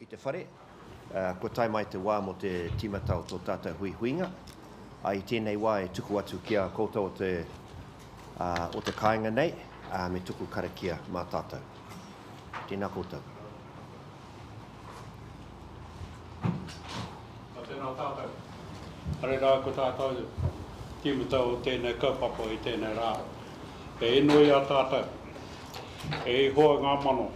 I te whare, ko tai mai te wā mo te timata o tō tātou hui huinga. I tēnei wā e tuku atu kia koutou o te kāinga nei, me tuku karakia mā tātou. Tēnā koutou. Tēnā tātou. Hare rā ko tātou timata o tēnei kaupapa i tēnei rā. E enoi a tātou. E hoa ngā mano.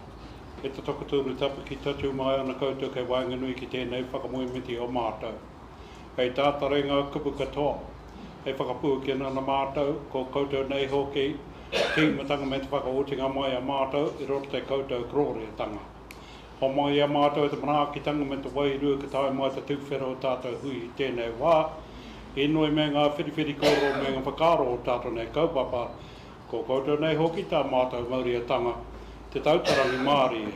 E te tokoturu tapa ki tatu mai ana koutou kei wainganui ki tēnei whakamoemiti o mātou. Kei tā Tauranga kupu katoa. E whakapua ki ana mātou, ko koutou nei hoki, tīmatanga me te whakaotinga mai a mātou, I roto te koutou krōreatanga. Ho mai a mātou e te manaakitanga me te wairua ka tai mai te tūwhera o tātou hui I tēnei wā. E noi me ngā whiriwhiri koro me ngā whakaro o tātou nei kaupapa, ko koutou nei hoki tā mātou mauriatanga. Te tautarangi Māori e,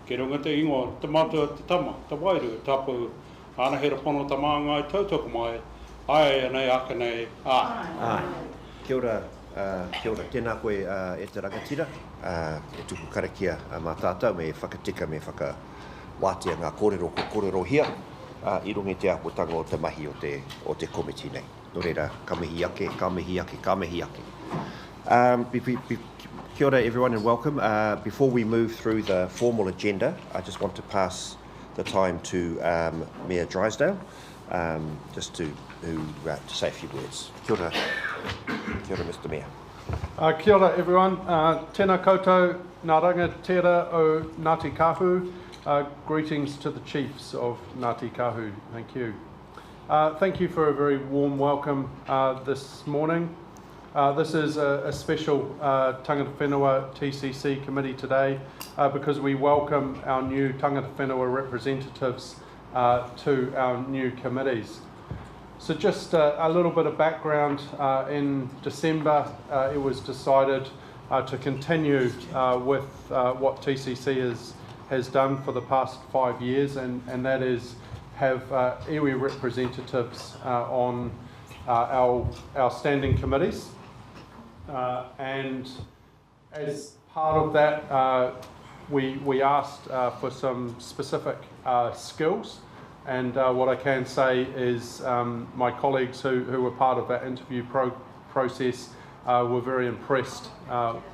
ke runga te ingoa, te matua, te tama, te wairua, tapu, ana hera pono ta māngai tautoko mai, ai nei aka nei, ai. Kia ora, tēnā koe e te rangatira, e tuku karakia mā tātou, me whakatika, me whakawātia ngā kōrero hia, I rungi te apotanga o te mahi o te komiti nei. Nō reira, ka mihi ake, ka mihi ake, ka mihi ake. Kia ora everyone and welcome. Before we move through the formal agenda, I just want to pass the time to Mayor Drysdale, just to say a few words. Kia ora, Mr. Mayor. Kia ora everyone. Tēnā koutou, ngā rangatira o Ngāti Kahu. Greetings to the chiefs of Ngāti Kahu. Thank you. Thank you for a very warm welcome this morning. This is a special Tangata Whenua TCC committee today because we welcome our new Tangata Whenua representatives to our new committees. So just a little bit of background. In December it was decided to continue with what TCC has done for the past 5 years, and that is have iwi representatives on our standing committees. And as part of that, we asked for some specific skills, and what I can say is my colleagues who were part of that interview process were very impressed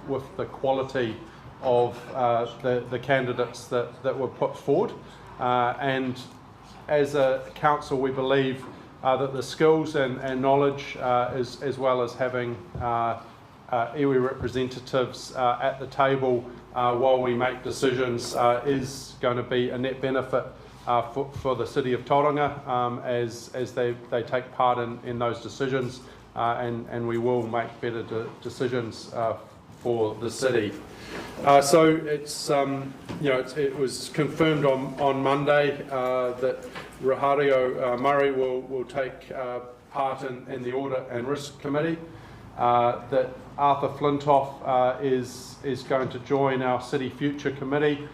with the quality of the candidates that were put forward, and as a council we believe that the skills and knowledge as well as having iwi representatives at the table while we make decisions is going to be a net benefit for the City of Tauranga as they take part in those decisions, and we will make better decisions for the city. So it's it was confirmed on Monday that Rohario Murray will take part in the Audit and Risk Committee, that Arthur Flintoff is going to join our City Future Committee,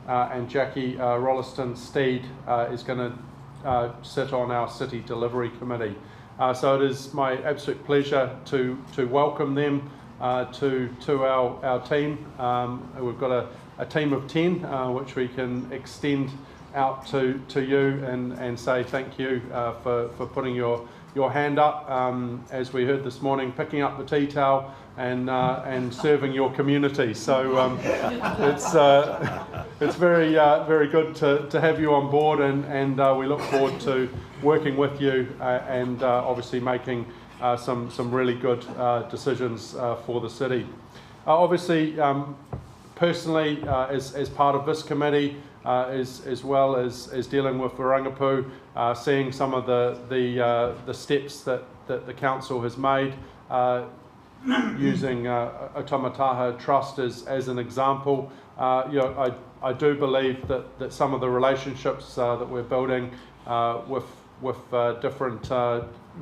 and Jackie Rolliston-Steed is going to sit on our City Delivery Committee. So it is my absolute pleasure to welcome them to our team. We've got a team of 10 which we can extend out to you and say thank you for putting your hand up, as we heard this morning, picking up the tea towel and serving your community. So it's very good to have you on board, and we look forward to working with you and obviously making some really good decisions for the city. Obviously, personally, as part of this committee, as well as dealing with Warangapu, seeing some of the steps that the council has made, using Otamataha Trust as an example. I do believe that some of the relationships that we're building with different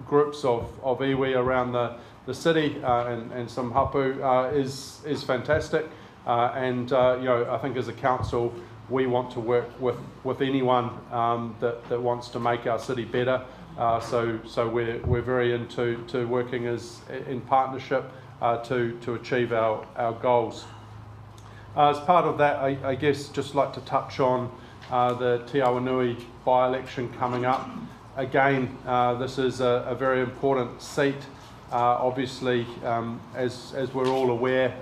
groups of iwi around the city and some hapu is fantastic, and I think as a council we want to work with anyone that wants to make our city better. So we're very into working in partnership to achieve our goals. As part of that, I guess just like to touch on the Te Awanui by-election coming up. Again, this is a very important seat. Obviously, as we're all aware,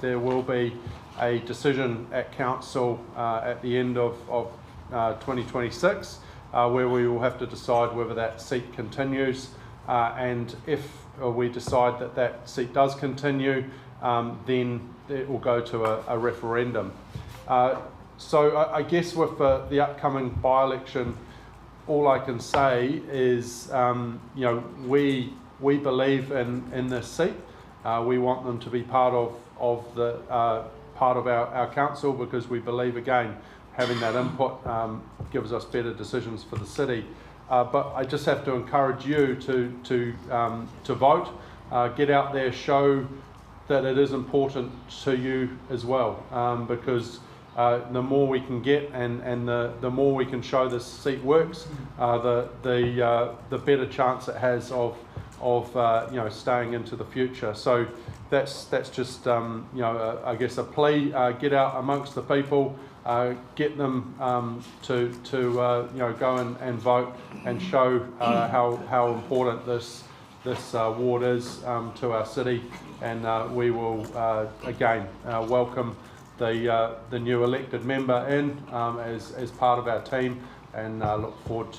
there will be a decision at Council at the end of 2026 where we will have to decide whether that seat continues, and if we decide that that seat does continue, then it will go to a referendum. So I guess with the upcoming by-election, all I can say is, we believe in this seat. We want them to be part of our council, because we believe, again, having that input gives us better decisions for the city. But I just have to encourage you to vote, get out there, show that it is important to you as well, because the more we can get and the more we can show this seat works, the better chance it has of staying into the future. So that's just I guess a plea. Get out amongst the people, get them to go and vote and show how important this ward is to our city, and we will again welcome the new elected member in as part of our team, and look forward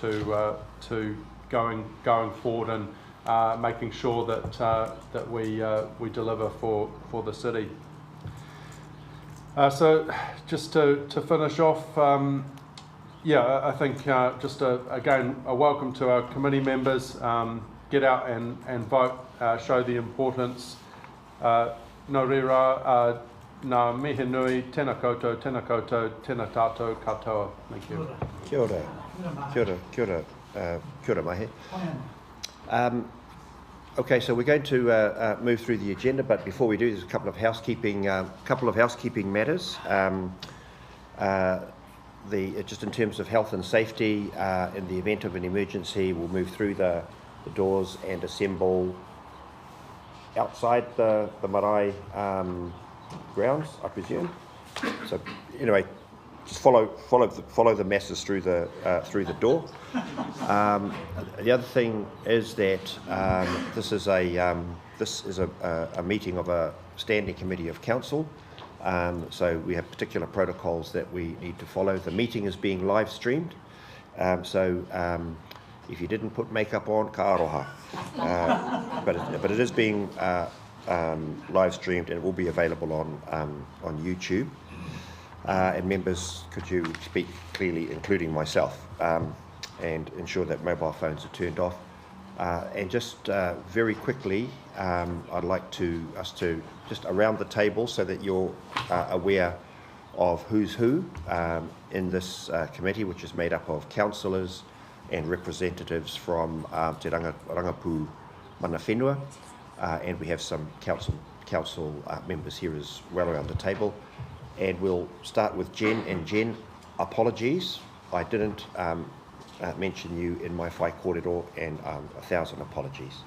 to going forward and making sure that we deliver for the city. So just to finish off, I think just again a welcome to our committee members. Get out and vote, show the importance. No reira, nā mihi nui, tēnā koutou, tēnā tātou katoa. Thank you. Kia ora. Kia ora. Kia ora. Kia ora mahi. Okay, so we're going to move through the agenda, but before we do, there's a couple of housekeeping matters. Just in terms of health and safety, in the event of an emergency, we'll move through the doors and assemble outside the marae grounds, I presume. So anyway, just follow the masses through the door. The other thing is that this is a meeting of a standing committee of council. So we have particular protocols that we need to follow. The meeting is being live streamed. So if you didn't put makeup on, ka aroha. But it is being live streamed, and it will be available on YouTube. And members, could you speak clearly, including myself, and ensure that mobile phones are turned off. And just very quickly, I'd like us to just around the table, so that you're aware of who's who in this committee, which is made up of councillors and representatives from Te Rangapu mana Whenua, and we have some council members here as well around the table. And we'll start with Jen. And Jen, apologies, I didn't mention you in my whai kōrero, and 1,000 apologies.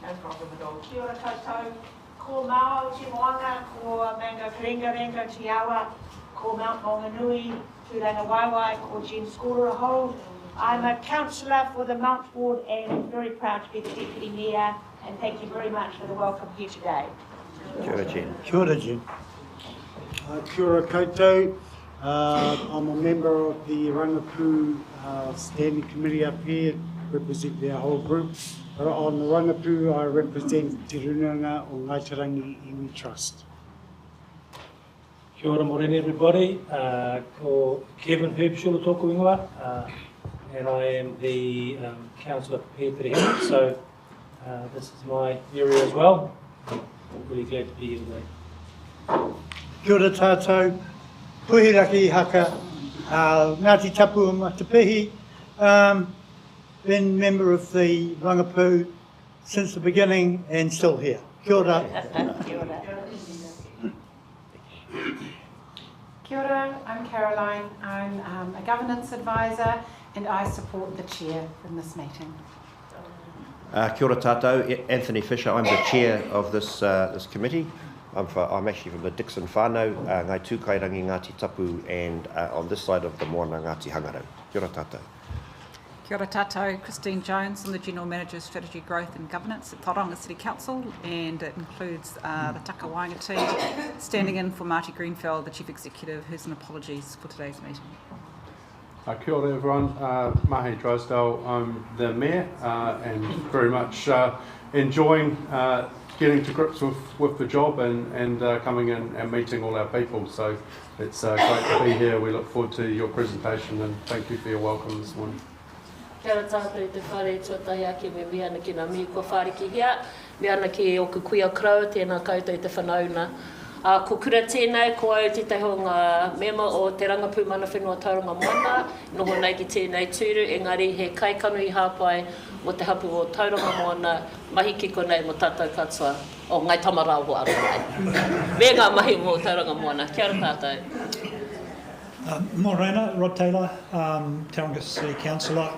No problem at all. Kia ora koutou, ko Mao te moanga, ko Manga Karenga te awa, ko Mount Maunganui, Tauranga Waiwai, ko Jen Skoreraho. I'm a councillor for the Mount Ward, and very proud to be the Deputy Mayor, and thank you very much for the welcome here today. Kia ora, Jen. Kia ora, Jen. Kia ora koutou. I'm a member of the Rangapu Standing Committee up here, representing our whole group. On the Rangapu, I represent Te Runanga o Ngaitarangi Iwi Trust. Kia ora morena everybody. Ko Kevin Herbshul o tōku ingoa, and I am the councillor for Pētere, so this is my area as well. I'm really glad to be here today. Kia ora tātou, puhiraki haka, Ngāti Tapu o Matapihi, been member of the Rangapu since the beginning and still here. Kia ora. Kia ora. Kia ora, I'm Caroline. I'm a governance advisor, and I support the chair in this meeting. Kia ora tātou, Anthony Fisher. I'm the chair of this committee, I'm actually from the Dixon whānau, Ngai Tūkairangi Ngāti Tapu, and on this side of the Moana Ngāti Hangarau. Kia ora tātou. Kia ora tātou, Christine Jones. I'm the General Manager of Strategy Growth and Governance at Tauranga City Council, and it includes the Taka Wainga team, standing in for Marty Greenfield, the Chief Executive, who's an apologies for today's meeting. Kia ora everyone, Mahi Drysdale, I'm the Mayor and very much enjoying getting to grips with the job and coming in and meeting all our people. So it's great to be here. We look forward to your presentation and thank you for your welcome this morning. Kia ora tātou te whare tuatahi ake me mihana ki ngā mihi kua whāriki hia, mihana ki o kukuia krau, tēnā koutou te whanauna. Ko kura tēnei, ko au te teho ngā mema o te rangapū mana whenua Tauranga Moana, noho nei ki tēnei tūru, engari he kaikanu I hāpai o te hapu o Tauranga Moana, mahi ki konei mo tātou katoa, o ngai tamarau ho aro mai. Me ngā mahi mo Tauranga Moana, kia ora tātou. Morena, Rod Taylor, Tauranga City Councillor,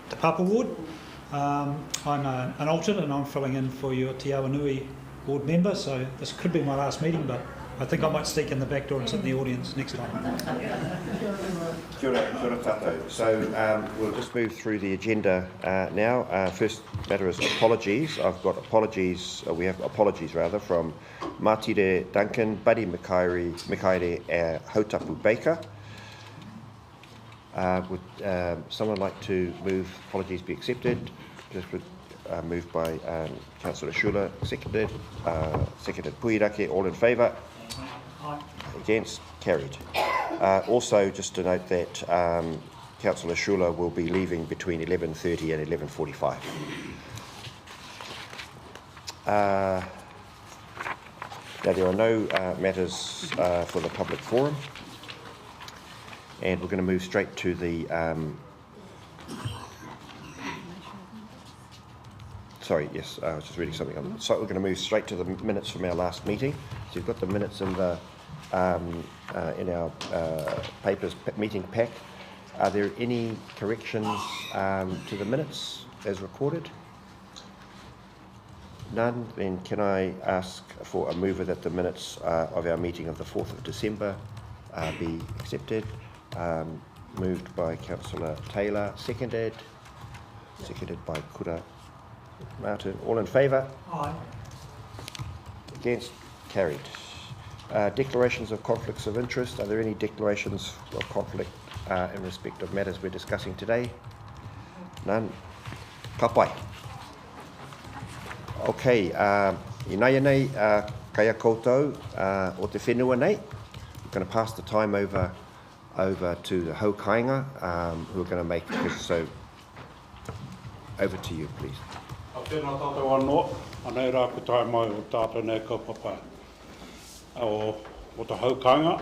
Te Papa Ward. I'm an alternate and I'm filling in for your Te Awanui Board member, so this could be my last meeting, but I think I might sneak in the back door and sit in the audience next time. Kia ora tātou. So we'll just move through the agenda now. First matter is apologies. I've got apologies, we have apologies rather, from Matire Duncan, Buddy Mikaire, Hautapu Baker. Would someone like to move apologies be accepted? Just would moved by Councillor Schuler, seconded Puirake, all in favour? Against? Carried. Also, just to note that Councillor Schuler will be leaving between 11:30 and 11:45. Now, there are no matters for the public forum, and we're going to move straight to the sorry, yes, I was just reading something on that. So we're going to move straight to the minutes from our last meeting. So you've got the minutes in the in our papers meeting pack. Are there any corrections to the minutes as recorded? None. Then can I ask for a mover that the minutes of our meeting of the 4th of December be accepted? Moved by Councillor Taylor, seconded by Kura Martin. All in favour? Aye. Against? Carried. Declarations of conflicts of interest. Are there any declarations of conflict in respect of matters we're discussing today? None. Ka pai. Okay. Inaia nei, kaya koutou o te whenua nei. We're going to pass the time over to the haukainga who are going to make it. So over to you, please. Tēnā tātou anō, anei rā ku tae mai o tātou nei kaupapa o te haukanga.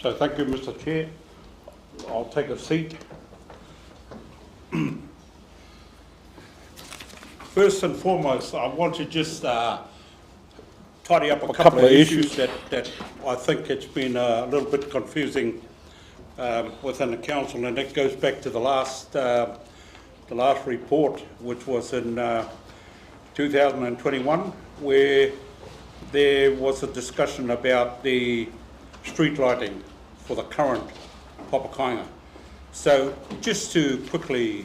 So thank you, Mr. Chair. I'll take a seat. First and foremost, I want to just tidy up a couple of issues that I think it's been a little bit confusing within the council, and that goes back to the last report, which was in 2021, where there was a discussion about the street lighting for the current Papakainga. So just to quickly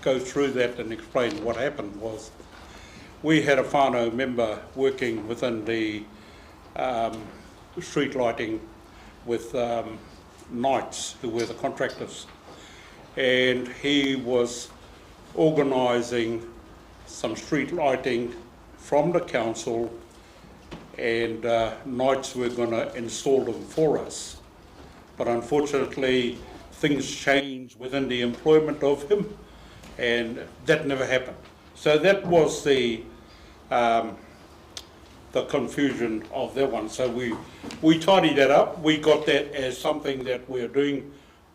go through that and explain what happened was, we had a whānau member working within the street lighting with Knights, who were the contractors, and he was organising some street lighting from the council, and Knights were going to install them for us. But unfortunately, things changed within the employment of him, and that never happened. So that was the confusion of that one. So we tidied that up. We got that as something that we're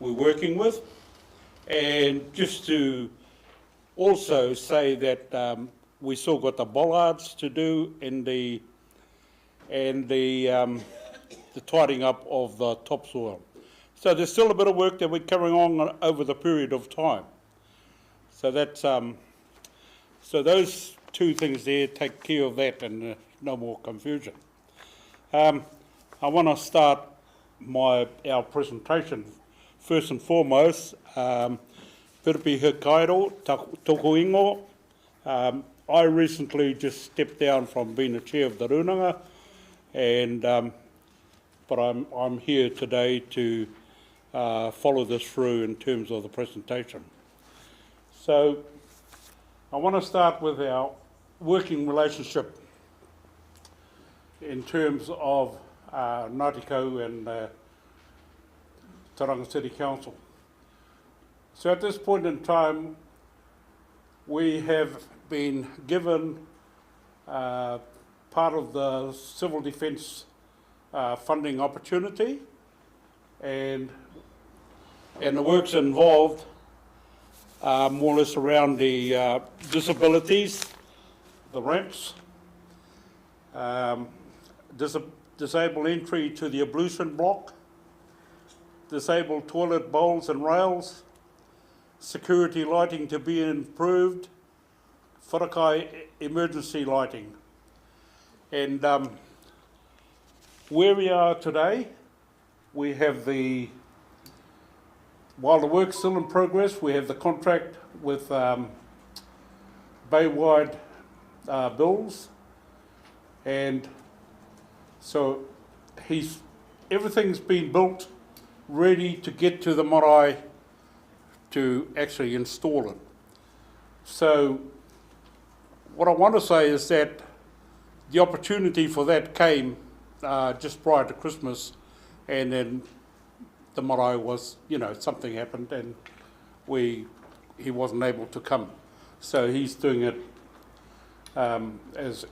working with. And just to also say that we still got the bollards to do and the tidying up of the topsoil. So there's still a bit of work that we're carrying on over the period of time. So that's so those two things there, take care of that and no more confusion. I want to start our presentation first and foremost. Piripi he kairo, toko ingo. I recently just stepped down from being the chair of the Runanga, and but I'm here today to follow this through in terms of the presentation. So I want to start with our working relationship in terms of Ngāti Kau and Tauranga City Council. So at this point in time, we have been given part of the civil defence funding opportunity, and the works involved are more or less around the disabilities, the ramps, disabled entry to the ablution block, disabled toilet bowls and rails, security lighting to be improved, wharakai emergency lighting. And where we are today, we have while the work's still in progress, we have the contract with Bay-wide bills, and so everything's been built, ready to get to the marae to actually install it. So what I want to say is that the opportunity for that came just prior to Christmas, and then the marae was, something happened and he wasn't able to come. So he's doing it as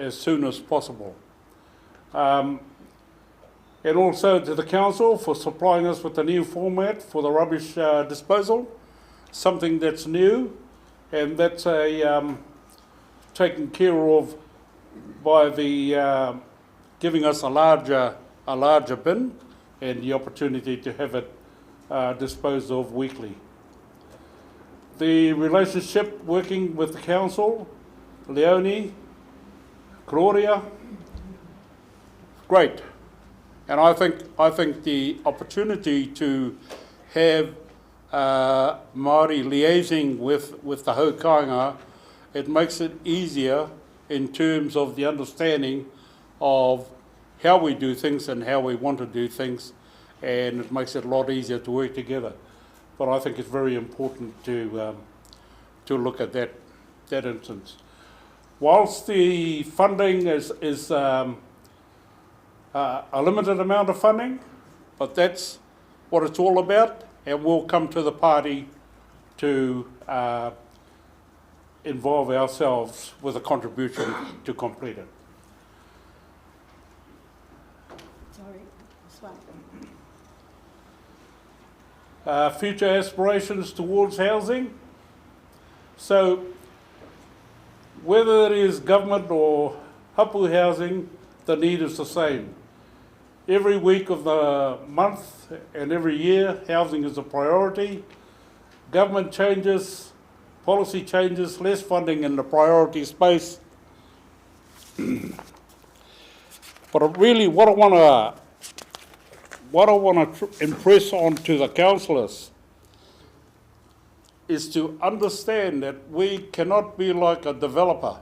soon as possible. And also to the council for supplying us with a new format for the rubbish disposal, something that's new, and that's taken care of by the giving us a larger bin and the opportunity to have it disposed of weekly. The relationship working with the council, Leonie, Gloria, great. And I think the opportunity to have Māori liaising with the haukanga, it makes it easier in terms of the understanding of how we do things and how we want to do things, and it makes it a lot easier to work together. But I think it's very important to look at that instance. Whilst the funding is a limited amount of funding, but that's what it's all about, and we'll come to the party to involve ourselves with a contribution to complete it. Future aspirations towards housing. So whether it is government or hapu housing, the need is the same. Every week of the month and every year, housing is a priority. Government changes, policy changes, less funding in the priority space. But really what I want to impress onto the councillors is to understand that we cannot be like a developer.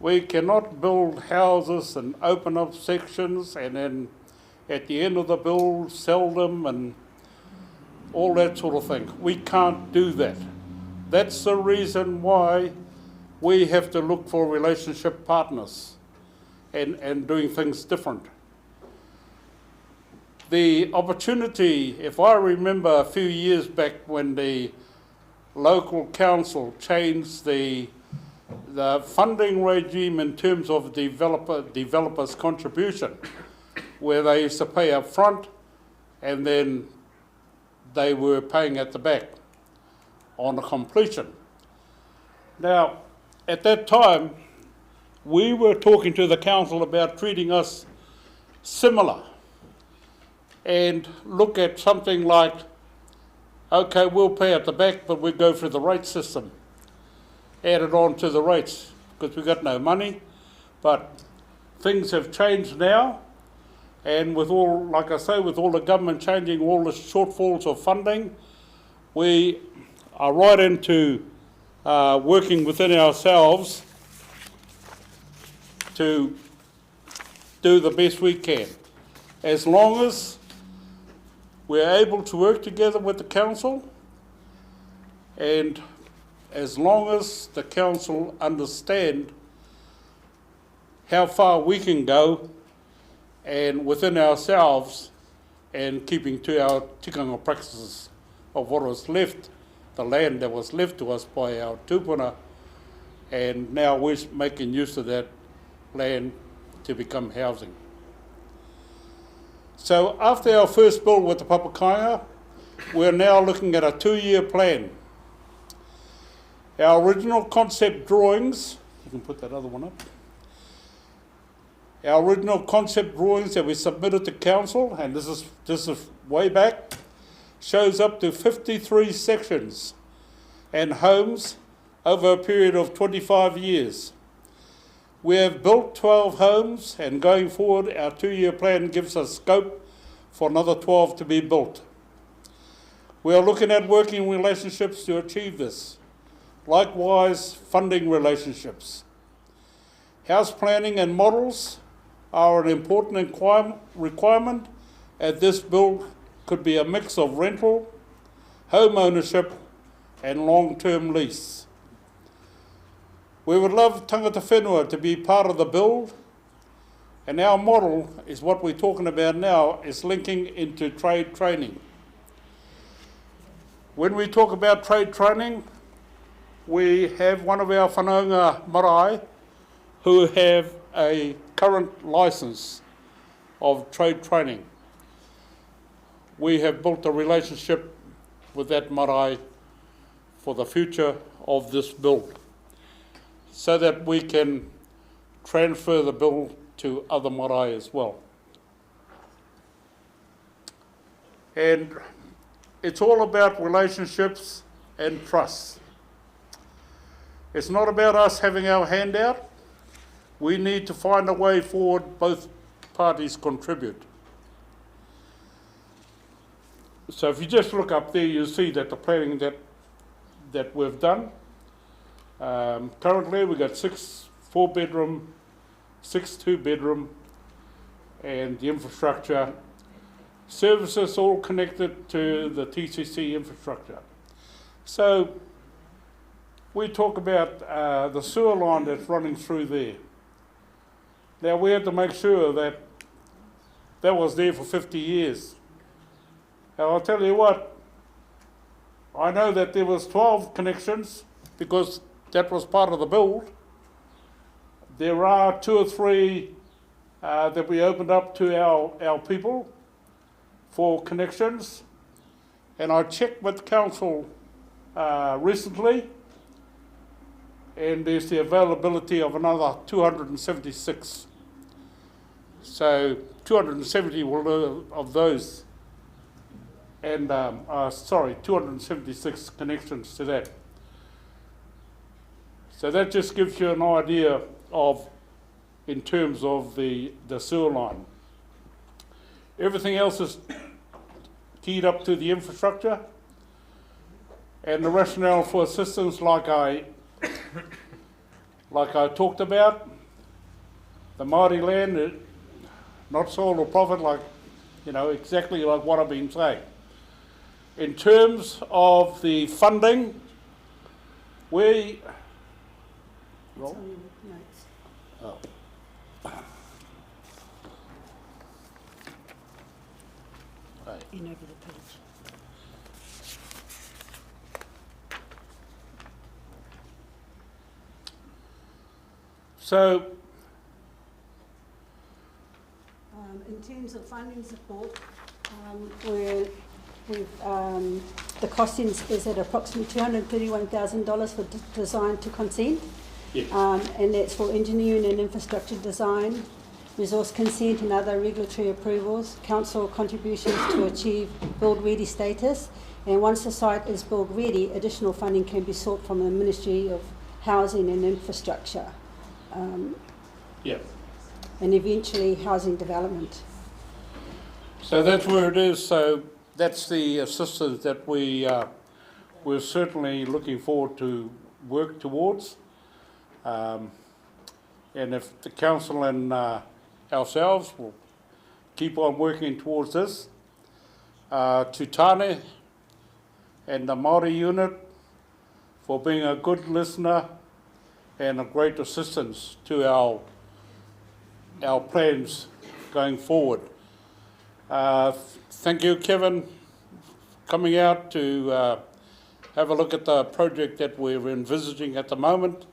We cannot build houses and open up sections and then at the end of the build sell them and all that sort of thing. We can't do that. That's the reason why we have to look for relationship partners and doing things different. The opportunity, if I remember a few years back when the local council changed the funding regime in terms of developers' contribution, where they used to pay up front and then they were paying at the back on the completion. Now, at that time, we were talking to the council about treating us similar and look at something like, okay, we'll pay at the back, but we'll go through the rate system. added on to the rates because we got no money. But things have changed now, and with all, like I say, with all the government changing all the shortfalls of funding, we are right into working within ourselves to do the best we can. As long as we're able to work together with the council, and as long as the council understand how far we can go and within ourselves and keeping to our tikanga practices of what was left, the land that was left to us by our tūpuna, and now we're making use of that land to become housing. So after our first build with the Papakanga, we're now looking at a 2-year plan. Our original concept drawings, you can put that other one up. Our original concept drawings that we submitted to council, and this is way back, shows up to 53 sections and homes over a period of 25 years. We have built 12 homes, and going forward, our 2-year plan gives us scope for another 12 to be built. We are looking at working relationships to achieve this. Likewise, funding relationships. House planning and models are an important requirement, as this build could be a mix of rental, home ownership, and long-term lease. We would love Tangata Whenua to be part of the build, and our model is what we're talking about now, is linking into trade training. When we talk about trade training, we have one of our whanaunga marae who have a current license of trade training. We have built a relationship with that marae for the future of this build, so that we can transfer the build to other marae as well. And it's all about relationships and trust. It's not about us having our hand out. We need to find a way forward both parties contribute. So if you just look up there, you'll see that the planning that we've done. Currently we've got 6 4-bedroom, 6 2-bedroom, and the infrastructure. Services all connected to the TCC infrastructure. So we talk about the sewer line that's running through there. Now we had to make sure that that was there for 50 years. Now I'll tell you what, I know that there was 12 connections because that was part of the build. There are 2 or 3 that we opened up to our people for connections, and I checked with council recently, and there's the availability of another 276. So 270 of those, and 276 connections to that. So that just gives you an idea of, in terms of the sewer line. Everything else is keyed up to the infrastructure, and the rationale for assistance, like I talked about, the Māori land, not sold or profit, like, you know, exactly like what I've been saying. In terms of the funding, we... Roll? Oh. In over the page. So, in terms of funding support, the costing is at approximately $231,000 for design to consent, and that's for engineering and infrastructure design, resource consent and other regulatory approvals, council contributions to achieve build ready status, and once the site is build ready, additional funding can be sought from the Ministry of housing and infrastructure, Yeah. and eventually housing development. So that's where it is. So that's the assistance that we're certainly looking forward to work towards. And if the council and ourselves will keep on working towards this, to Tāne and the Māori unit for being a good listener and a great assistance to our plans going forward. Thank you, Kevin, coming out to have a look at the project that we're envisaging at the moment,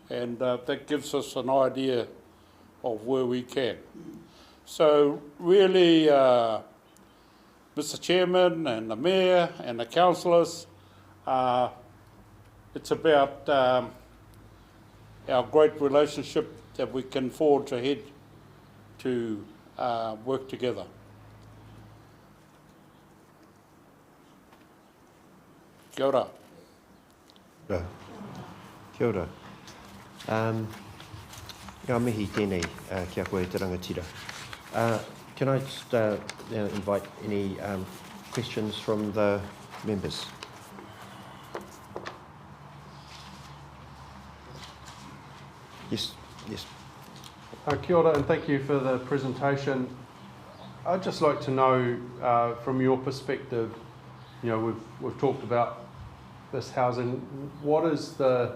and that gives us an idea of where we can. So really, Mr. Chairman and the Mayor and the councillors, it's about our great relationship that we can forge ahead to work together. Kia ora. Kia ora. Ngā mihi tēnei kia koe te rangatira. Can I just invite any questions from the members? Yes, yes. Kia ora, and thank you for the presentation. I'd just like to know, from your perspective, you know, we've talked about this housing. What is the,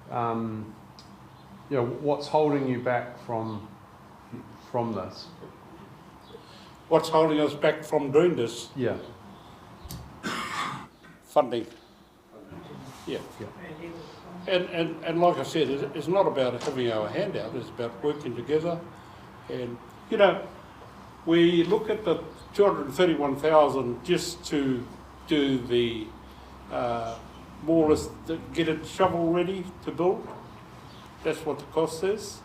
you know, what's holding you back from this? What's holding us back from doing this? Yeah. Funding. Yeah. And like I said, it's not about having our hand out, it's about working together. And, you know, we look at the 231,000 just to do the, more or less, get it shovel ready to build. That's what the cost is.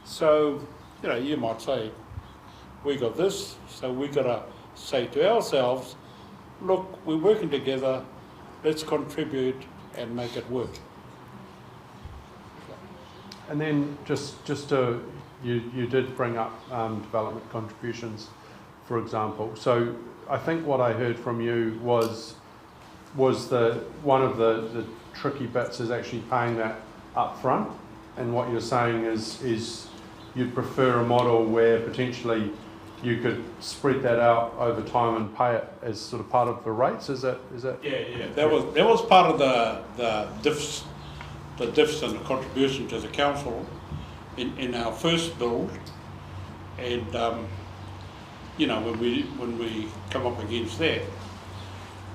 So, you know, you might say, we got this, so we got to say to ourselves, look, we're working together, let's contribute and make it work. And then just to, you did bring up development contributions, for example. So I think what I heard from you was the one of the tricky bits is actually paying that up front. And what you're saying is you'd prefer a model where potentially you could spread that out over time and pay it as sort of part of the rates. Is that? Yeah. That was part of the diffs and the contribution to the council in our first build, and you know, when we come up against that,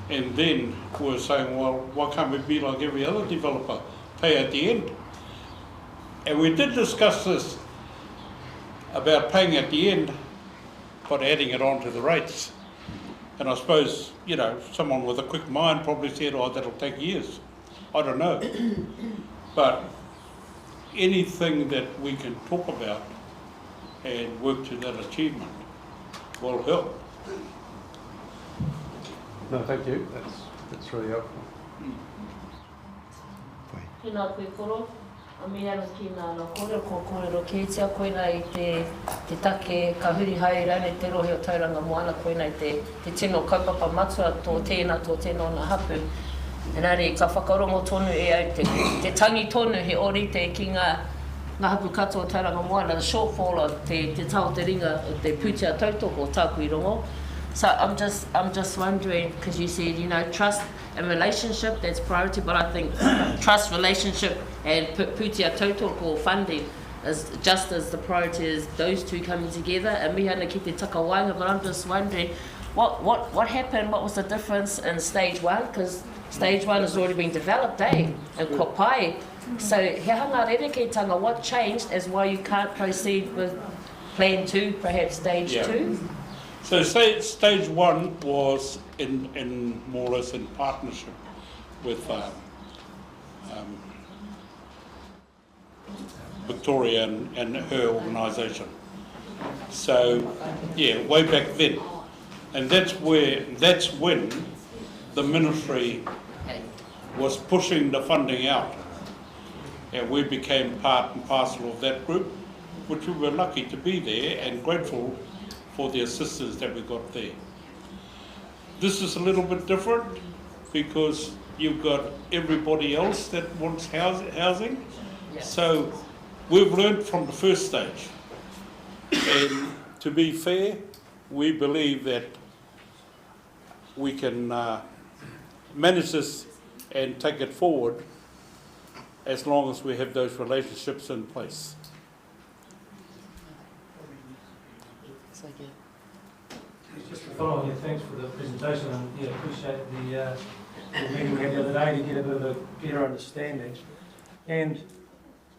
and then we're saying, well, why can't we be like every other developer, pay at the end? And we did discuss this about paying at the end, but adding it on to the rates. And I suppose, you know, someone with a quick mind probably said, oh, that'll take years. I don't know. But anything that we can talk about and work to that achievement will help. No, thank you. That's really helpful. Tēnā koe koro. A me ana ki nā kōrero ko kōrero kētia koina I te take ka huri hai rane te rohe o Tauranga moana koina I te tino kaupapa matua tō tēnā nā hapu. Engari, ka whakarongo tonu e au te tangi tonu he orite ki ngā hapu katoa o Tauranga moana, the shortfall of te tau te ringa o te pūtea tautoko tāku I rongo. So I'm just wondering, because you said, you know, trust and relationship, that's priority, but I think trust, relationship and pūtea tautoko funding is just as the priority is those two coming together. And mihana ki te takawainga, but I'm just wondering, what happened, what was the difference in stage one? Because stage one has already been developed, And kopai. So he hanga rereketanga, what changed as why you can't proceed with plan two, perhaps stage two? So stage one was in more or less in partnership with Victoria and her organisation. So yeah, way back then, and that's when the ministry was pushing the funding out, and we became part and parcel of that group, which we were lucky to be there and grateful for the assistance that we got there. This is a little bit different because you've got everybody else that wants housing. So we've learned from the first stage. And to be fair, we believe that we can manage this and take it forward as long as we have those relationships in place. Just to follow on, thanks for the presentation, and appreciate the meeting we had the other day to get a bit of a better understanding. And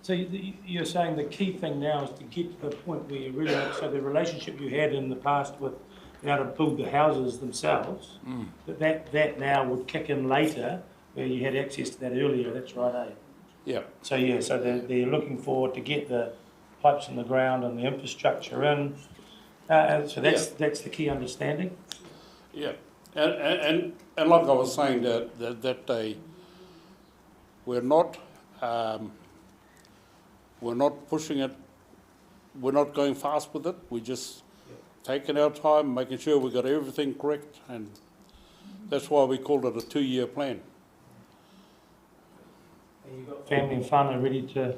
so you're saying the key thing now is to get to the point where you really, so the relationship you had in the past with how to build the houses themselves, that now would kick in later, where you had access to that earlier. That's right, eh? Yeah. So so they're looking forward to get the pipes in the ground and the infrastructure in. So that's the key understanding. Yeah, and like I was saying that day, we're not pushing it. We're not going fast with it. We're just taking our time, making sure we got everything correct, and that's why we called it a 2-year plan. And you've got family and fun are ready to,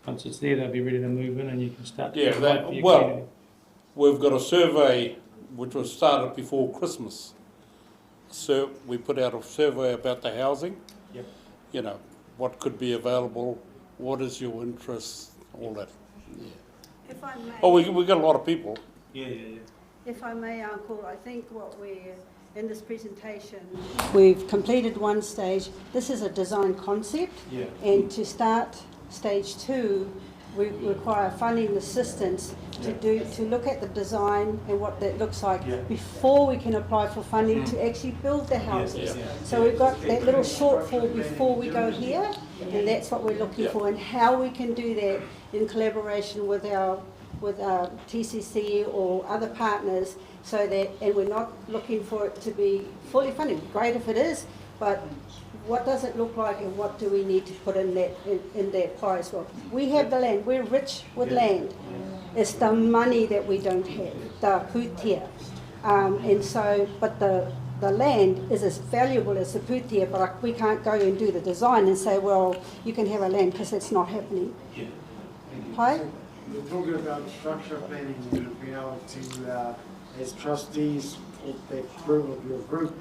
once it's there, they'll be ready to move in, and you can start. We've got a survey which was started before Christmas. So we put out a survey about the housing. Yep. You know, what could be available, what is your interest, all that. Yeah. If I may, Oh, we got a lot of people. Yeah. if I may, Uncle, I think what we're in this presentation, we've completed one stage. This is a design concept, and to start stage 2, we require funding assistance to look at the design and what that looks like before we can apply for funding to actually build the houses. So we've got that little shortfall before we go here, and that's what we're looking for, and how we can do that in collaboration with our TCC or other partners, so that, and we're not looking for it to be fully funded. Great if it is, but what does it look like, and what do we need to put in that pie as well? We have the land, we're rich with land. It's the money that we don't have, the pūtea. And so, but the land is as valuable as the pūtea, but we can't go and do the design and say, well, you can have a land, because it's not happening. Pai? We're talking about structure planning and being able to, as trustees of that group, of your group,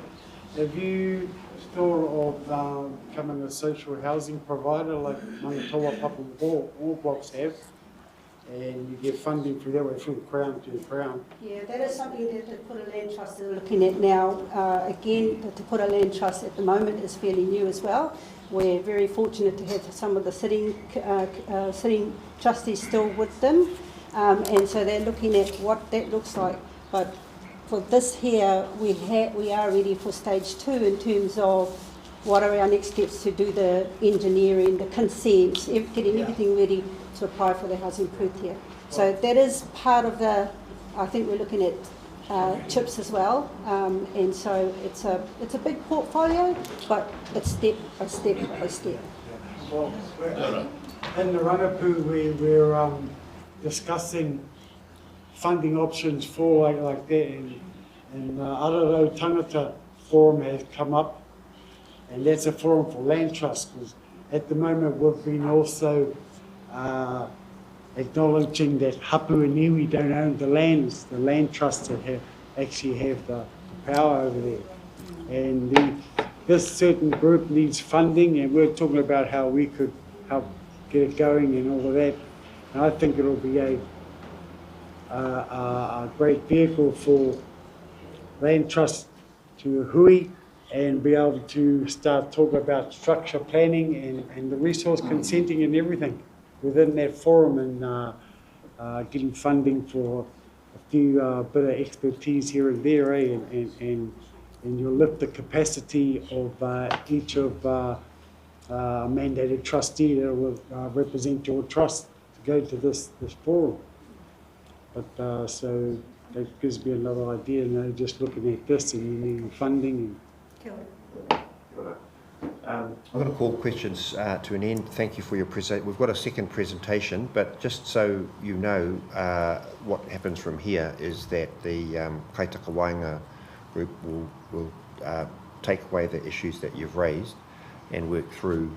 have you thought of becoming a social housing provider like Mangatoa Papa all blocks have, and you get funding through that way, through Crown to Crown? Yeah, that is something that the Te Pura Land Trust is looking at now. Again, the Te Pura Land Trust at the moment is fairly new as well. We're very fortunate to have some of the sitting trustees still with them, and so they're looking at what that looks like. But for this here, we are ready for stage 2 in terms of what are our next steps to do the engineering, the consents, getting everything ready to apply for the housing pūtea. So that is part of the, I think we're looking at chips as well, and so it's a big portfolio, but it's step by step by step. Well, in the Ranapū, we're discussing funding options for like that, and Araro Tangata Forum has come up, and that's a forum for land trust, because at the moment we've been also acknowledging that Hapu and Iwi don't own the lands, the land trusts that actually have the power over there. And this certain group needs funding, and we're talking about how we could help get it going and all of that. And I think it'll be a great vehicle for land trust to hui and be able to start talking about structure planning and the resource consenting and everything within that forum, and getting funding for a few bit of expertise here and there, and you'll lift the capacity of each of mandated trustee that will represent your trust to go to this forum. But so that gives me another idea, just looking at this and you need funding. I'm going to call questions to an end. Thank you for your presentation. We've got a second presentation, but just so you know, what happens from here is that the Kaitaka Wainga group will take away the issues that you've raised and work through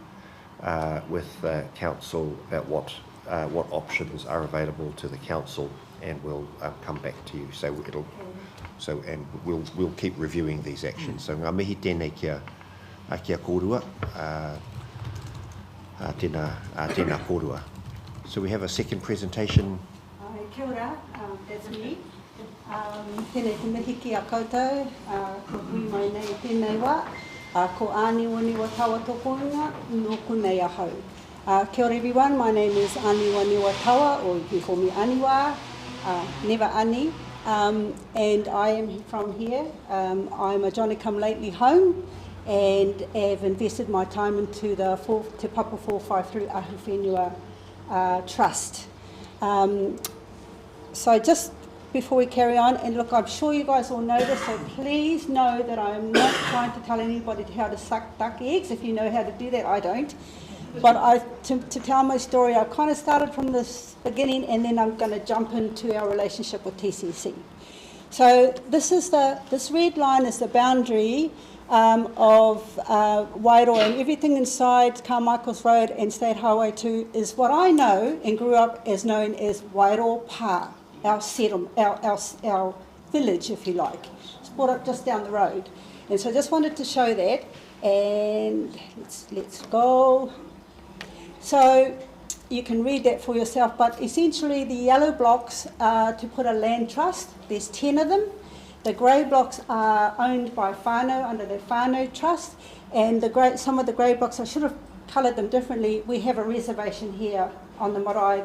with the council about what options are available to the council, and we'll come back to you. And we'll keep reviewing these actions. So ngā mihi tēnei kia kōrua, tēnā kōrua. So we have a second presentation. Kia ora, that's me. Tēnei te mihi ki a koutou, ko hui mai nei tēnei wā, ko Ani Whenua Tawa tokonga, nōku nei ahau. Kia ora everyone, my name is Ani Whenua Tawa, or you can call me Aniwa, never Ani. And I am from here. I'm a Johnny-come-lately home and have invested my time into the Te Papa 453 Ahu Whenua Trust. So just before we carry on, and look, I'm sure you guys all know this, so please know that I'm not trying to tell anybody how to suck duck eggs. If you know how to do that, I don't. But to tell my story, I kind of started from this beginning, and then I'm going to jump into our relationship with TCC. So this red line is the boundary of Wairoa, and everything inside Carmichael's Road and State Highway 2 is what I know and grew up as known as Wairoa Pa, our settlement, our village, if you like. It's brought up just down the road. And so I just wanted to show that, and let's go. So you can read that for yourself, but essentially the yellow blocks are to put a land trust. There's 10 of them. The grey blocks are owned by whānau under the whānau trust, and some of the grey blocks, I should have coloured them differently. We have a reservation here on the marae,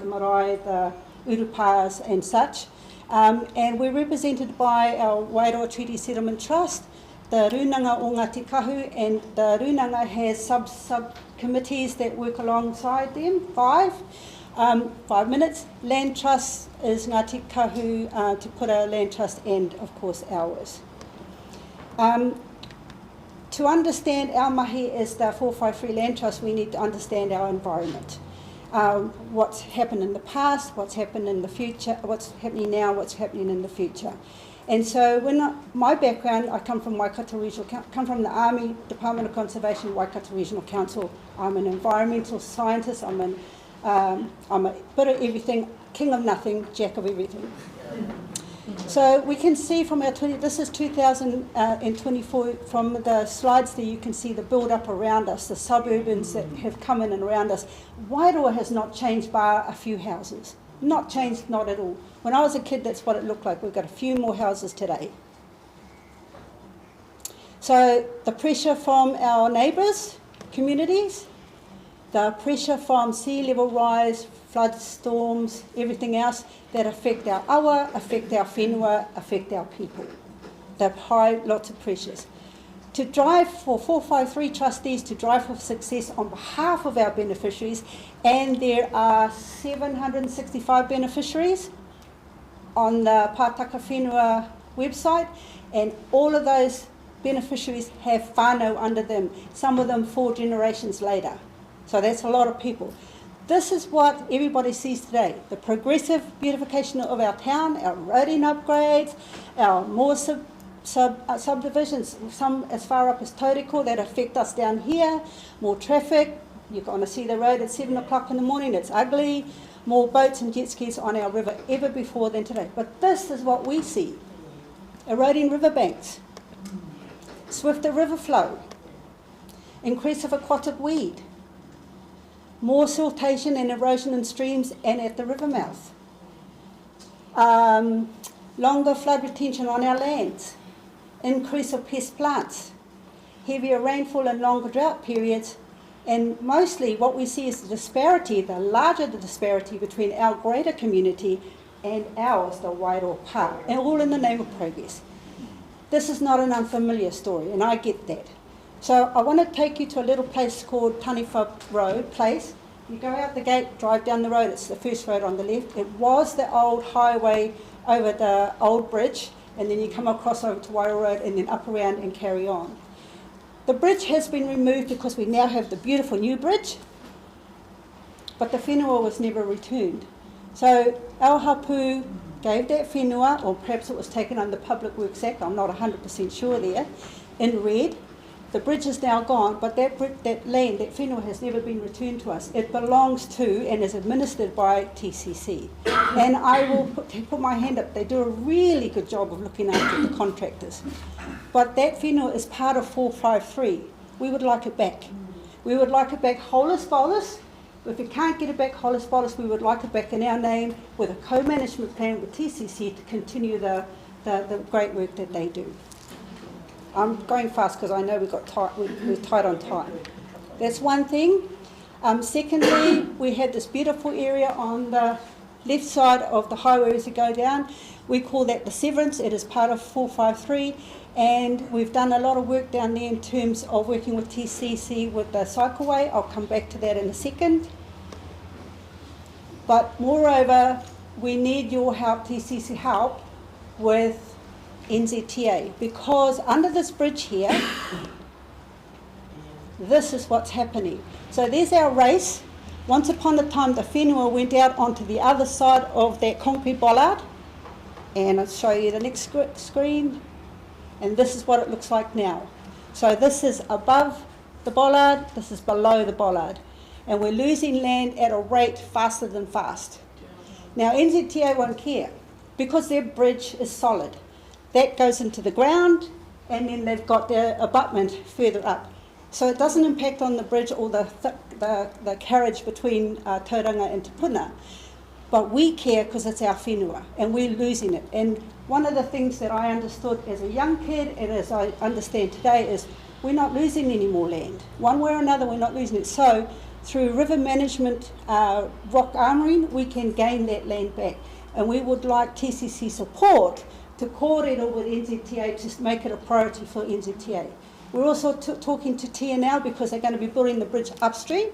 the urupas and such, and we're represented by our Wairoa Treaty Settlement Trust, the Runanga o Ngāti Kahu, and the Runanga has sub-committees that work alongside them, 5 minutes. Land Trust is Ngāti Kahu to put a land trust, and of course ours. To understand our mahi as the 453 Land Trust, we need to understand our environment. What's happened in the past, what's happened in the future, what's happening now, what's happening in the future. And so my background, I come from Waikato Regional, come from the Army Department of Conservation, Waikato Regional Council. I'm an environmental scientist, I'm a bit of everything, king of nothing, jack of everything. So we can see from our this is 2024, from the slides there you can see the build-up around us, the suburbans that have come in and around us. Wairoa has not changed bar a few houses. Not changed, not at all. When I was a kid, that's what it looked like. We've got a few more houses today. So the pressure from our neighbours, communities, the pressure from sea level rise, flood storms, everything else that affect our awa, affect our whenua, affect our people. They've high, lots of pressures. To drive for 453 trustees to drive for success on behalf of our beneficiaries, and there are 765 beneficiaries on the Pātaka Whenua website, and all of those beneficiaries have whānau under them, some of them 4 generations later. So that's a lot of people. This is what everybody sees today, the progressive beautification of our town, our roading upgrades, our more subdivisions, some as far up as Tauranga that affect us down here, more traffic. You're going to see the road at 7 o'clock in the morning, it's ugly, more boats and jet skis on our river ever before than today. But this is what we see, eroding riverbanks, swifter river flow, increase of aquatic weed, more siltation and erosion in streams and at the river mouth, longer flood retention on our lands, increase of pest plants, heavier rainfall and longer drought periods, and mostly what we see is the disparity, the larger the disparity between our greater community and ours, the Wairoa Pa, and all in the name of progress. This is not an unfamiliar story, and I get that. So I want to take you to a little place called Taniwha Road Place. You go out the gate, drive down the road, it's the first road on the left. It was the old highway over the old bridge, and then you come across over to Wairoa Road and then up around and carry on. The bridge has been removed because we now have the beautiful new bridge, but the whenua was never returned. So our hapu gave that whenua, or perhaps it was taken under the Public Works Act, I'm not 100% sure there, in red. The bridge is now gone, but that land, that whenua has never been returned to us. It belongs to and is administered by TCC. And I will put my hand up, they do a really good job of looking after the contractors. But that whenua is part of 453. We would like it back. We would like it back holus bolus. If we can't get it back holus bolus, we would like it back in our name with a co-management plan with TCC to continue the great work that they do. I'm going fast because I know we're tight on time. That's one thing. Secondly, we have this beautiful area on the left side of the highway as you go down. We call that the Severance. It is part of 453, and we've done a lot of work down there in terms of working with TCC with the cycleway. I'll come back to that in a second. But moreover, we need your help, TCC help, with NZTA, because under this bridge here, this is what's happening. So there's our race. Once upon a time, the whenua went out onto the other side of that concrete bollard, and I'll show you the next screen, and this is what it looks like now. So this is above the bollard, this is below the bollard, and we're losing land at a rate faster than fast. Now NZTA won't care, because their bridge is solid. That goes into the ground, and then they've got their abutment further up. So it doesn't impact on the bridge or the carriage between Tauranga and Te Puna. But we care because it's our whenua, and we're losing it. And one of the things that I understood as a young kid, and as I understand today, is we're not losing any more land. One way or another, we're not losing it. So through river management, rock armouring, we can gain that land back. And we would like TCC support to kōrero with NZTA to make it a priority for NZTA. We're also talking to TNL because they're going to be building the bridge upstream.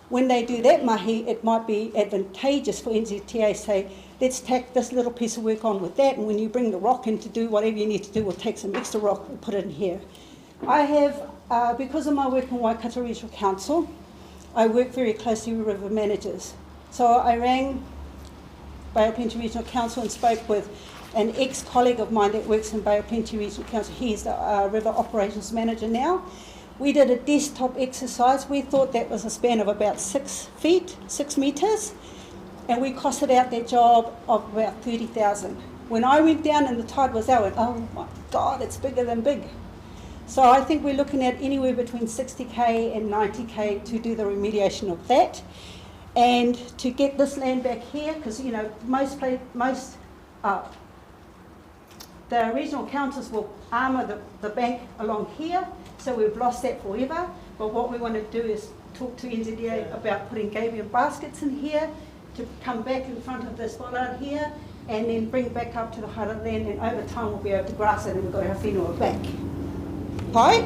When they do that mahi, it might be advantageous for NZTA to say, let's take this little piece of work on with that, and when you bring the rock in to do whatever you need to do, we'll take some extra rock and put it in here. I have, because of my work in Waikato Regional Council, I work very closely with river managers. So I rang Bay of Plenty Regional Council and spoke with an ex-colleague of mine that works in Bay of Plenty Regional Council. He's the river operations manager now. We did a desktop exercise. We thought that was a span of about 6 metres, and we costed out that job of about 30,000. When I went down and the tide was out, I went, oh my God, it's bigger than big. So I think we're looking at anywhere between 60k and 90k to do the remediation of that, and to get this land back here, because you know the regional councils will armour the bank along here, so we've lost that forever. But what we want to do is talk to NZDA about putting gabion baskets in here to come back in front of this bollard here, and then bring it back up to the height of land, and over time we'll be able to grass it, and we've got our whenua back. Right?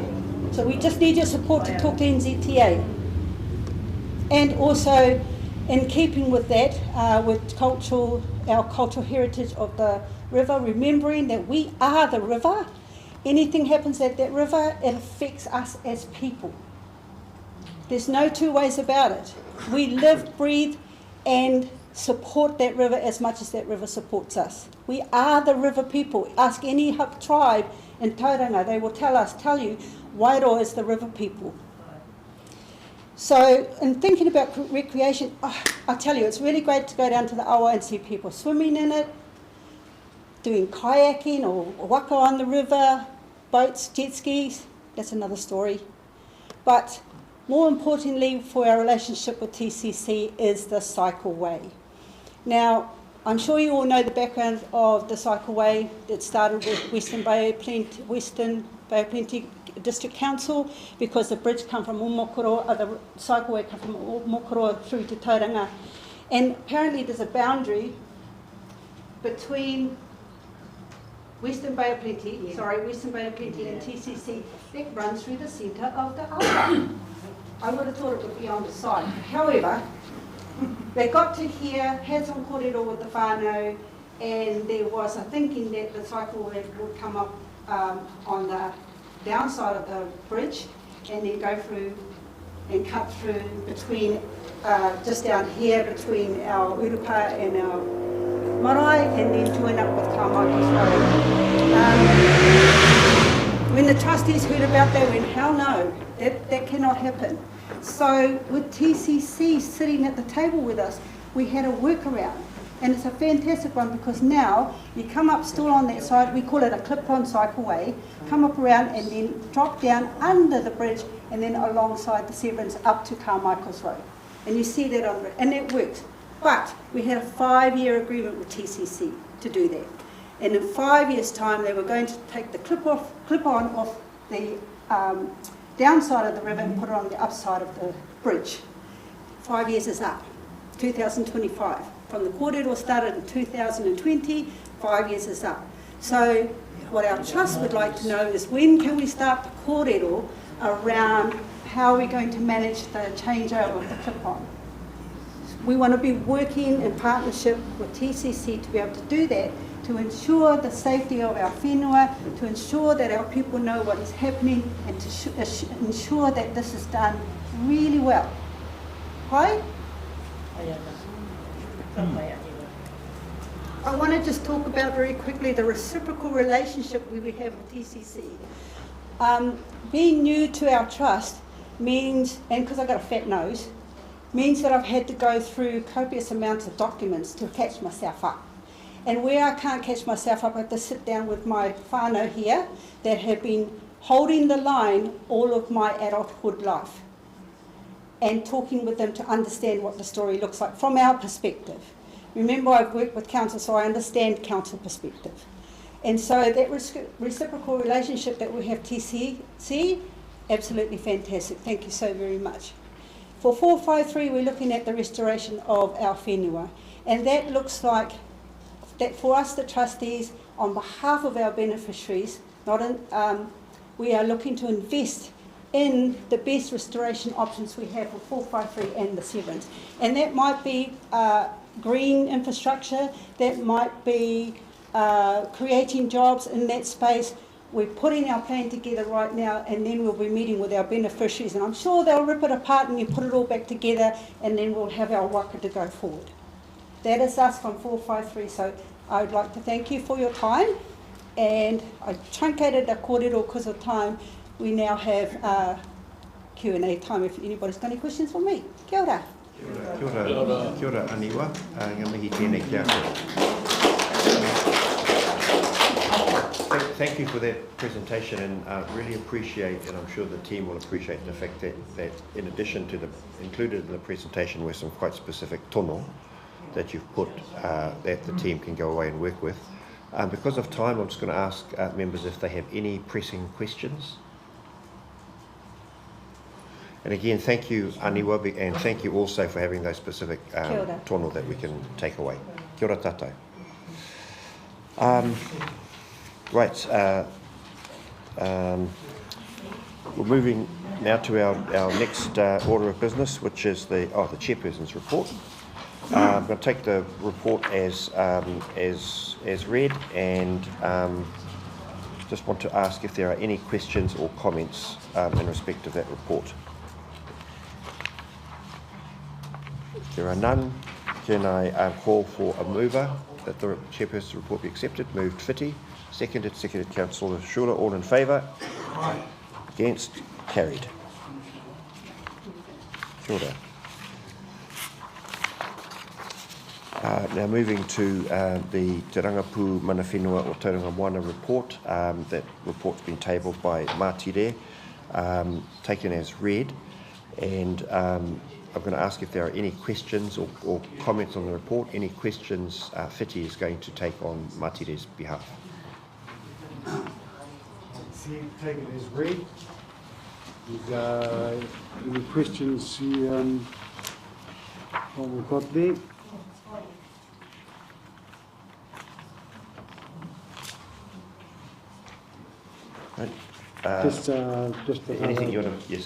So we just need your support to talk to NZTA. And also, in keeping with that, with our cultural heritage of the river, remembering that we are the river. Anything happens at that river, it affects us as people. There's no two ways about it. We live, breathe, and support that river as much as that river supports us. We are the river people. Ask any tribe in Tauranga, they will tell you, Wairoa is the river people. So, in thinking about recreation, I tell you, it's really great to go down to the awa and see people swimming in it, doing kayaking or waka on the river, boats, jet skis, that's another story. But more importantly for our relationship with TCC is the cycleway. Now, I'm sure you all know the background of the cycleway that started with Western Bay of Plenty District Council, because the bridge come from Omokoro, the cycleway come from Omokoro through to Tauranga. And apparently there's a boundary between Western Bay of Plenty and TCC that runs through the centre of the awa. I would have thought it would be on the side. However, they got to here, had some kōrero with the whānau, and there was a thinking that the cycleway would come up on the downside of the bridge, and then go through and cut through between, just down here between our Urupa and our marae, and then join up with Carmichael's Road. When the trustees heard about that, went, hell no, that cannot happen. So with TCC sitting at the table with us, we had a workaround. And it's a fantastic one because now you come up still on that side, we call it a clip-on cycleway, come up around and then drop down under the bridge and then alongside the Severance up to Carmichael's Road. And you see that on the, and it works. But we had a 5-year agreement with TCC to do that. And in 5 years' time, they were going to take the clip-on off the downside of the river and put it on the upside of the bridge. 5 years is up, 2025. From the kōrero started in 2020, 5 years is up. So what our trust would like to know is when can we start the kōrero around how we're going to manage the changeover of the clip-on. We want to be working in partnership with TCC to be able to do that, to ensure the safety of our whenua, to ensure that our people know what is happening, and to ensure that this is done really well. Right? I want to just talk about very quickly the reciprocal relationship we have with TCC. Being new to our trust means, and because I've got a fat nose, means that I've had to go through copious amounts of documents to catch myself up. And where I can't catch myself up, I have to sit down with my whānau here that have been holding the line all of my adulthood life and talking with them to understand what the story looks like from our perspective. Remember, I've worked with council, so I understand council perspective. And so that reciprocal relationship that we have TCC, absolutely fantastic. Thank you so very much. For 453, we're looking at the restoration of our whenua. And that looks like that for us, the trustees, on behalf of our beneficiaries, we are looking to invest in the best restoration options we have for 453 and the Severance. And that might be green infrastructure, that might be creating jobs in that space. We're putting our plan together right now, and then we'll be meeting with our beneficiaries, and I'm sure they'll rip it apart and you put it all back together, and then we'll have our waka to go forward. That is us from 453, so I would like to thank you for your time, and I truncated the kōrero because of time. We now have Q&A time if anybody's got any questions for me. Kia ora. Kia ora, kia ora aniwa, ngā mihi tēnei kia koe. Thank you for that presentation, and really appreciate, and I'm sure the team will appreciate the fact that in addition to included in the presentation were some quite specific tono that you've put that the team can go away and work with. Because of time, I'm just going to ask members if they have any pressing questions. And again, thank you, Aniwa, and thank you also for having those specific tono that we can take away. Kia ora tātou. Right, we're moving now to our next order of business, which is the chairperson's report. I'm going to take the report as read, and just want to ask if there are any questions or comments in respect of that report. If there are none, can I call for a mover that the chairperson's report be accepted? Moved Whiti. Seconded Councillor Shula. All in favour? Aye. Against? Carried. Kia ora. Now moving to the Te Rangapu Mana Whenua o Tauranga Moana report. That report's been tabled by Mātire, taken as read, and I'm going to ask if there are any questions or comments on the report. Any questions Whiti is going to take on Mātire's behalf. Take it as read. Any questions what we've got there? Right. Just anything you want to, yes.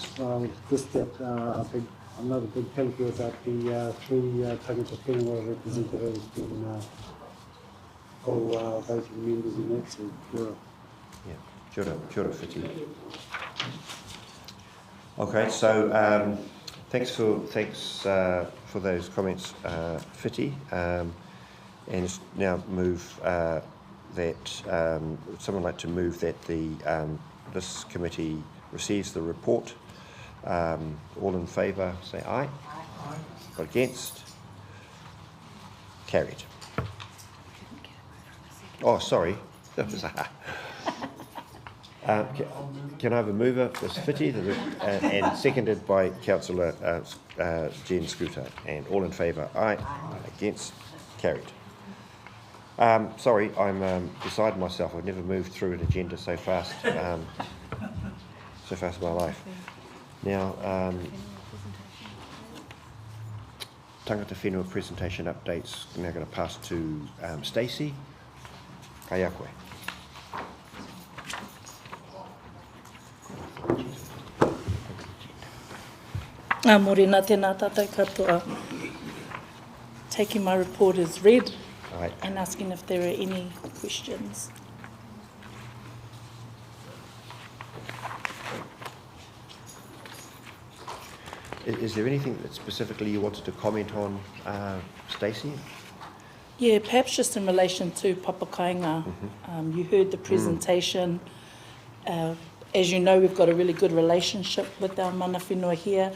Just that I think another big thank you about the three Tangata whenua representatives and all voting members in that. So, yeah, kia ora Whiti. Okay, so thanks for those comments, Whiti. And now move that someone like to move that this committee receives the report. All in favour, say aye. Aye. Against? Carried. Oh, sorry. That was can I have a mover? Was Whiti, and seconded by Councillor Jen Scooter. And all in favour, aye. Against? Carried. Sorry, I'm beside myself. I've never moved through an agenda so fast. So fast in my life. Now, Tangata Whenua presentation updates. I'm now going to pass to Stacey. Kai a koe. Morena tēnā tātou katoa. Taking my report as read and asking if there are any questions. Is there anything that specifically you wanted to comment on, Stacey? Yeah, perhaps just in relation to papakainga. You heard the presentation. As you know, we've got a really good relationship with our mana whenua here,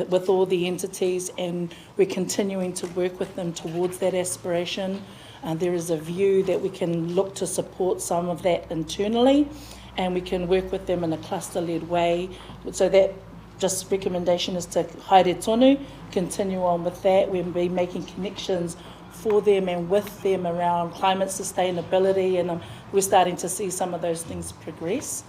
with all the entities, and we're continuing to work with them towards that aspiration. There is a view that we can look to support some of that internally, and we can work with them in a cluster-led way. So that just recommendation is to haere tonu, continue on with that. We'll be making connections for them and with them around climate sustainability, and we're starting to see some of those things progress.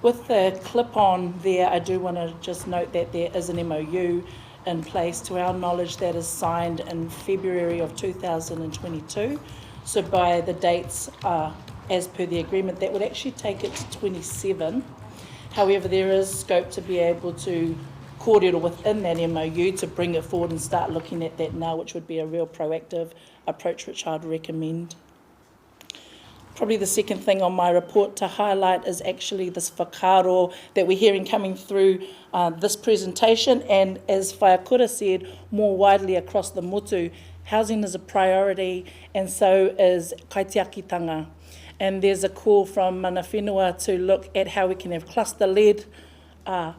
With the clip-on there, I do want to just note that there is an MOU in place, to our knowledge, that is signed in February of 2022. So by the dates, as per the agreement, that would actually take it to 27. However, there is scope to be able to kōrero within that MOU to bring it forward and start looking at that now, which would be a real proactive approach, which I'd recommend. Probably the second thing on my report to highlight is actually this whakaaro that we're hearing coming through this presentation, and as Whaiakura said, more widely across the motu, housing is a priority, and so is kaitiakitanga. And there's a call from mana whenua to look at how we can have cluster-led, mana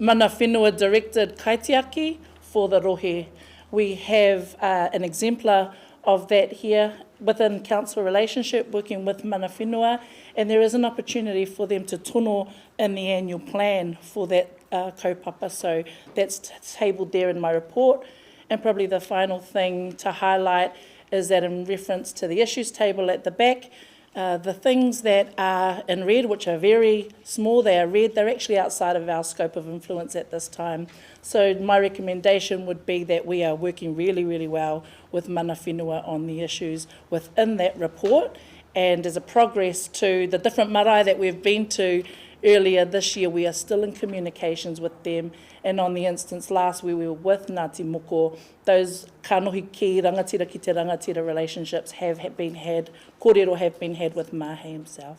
whenua directed kaitiaki for the rohe. We have an exemplar of that here within council relationship, working with mana whenua, and there is an opportunity for them to tono in the annual plan for that kaupapa. So that's tabled there in my report. And probably the final thing to highlight is that in reference to the issues table at the back, the things that are in red, which are very small, they are red, they're actually outside of our scope of influence at this time. So my recommendation would be that we are working really, really well with mana whenua on the issues within that report. And as a progress to the different marae that we've been to earlier this year, we are still in communications with them. And on the instance last, we were with Ngāti Moko, those kanohi ki rangatira ki te rangatira relationships have been had, kōrero have been had with Mahe himself.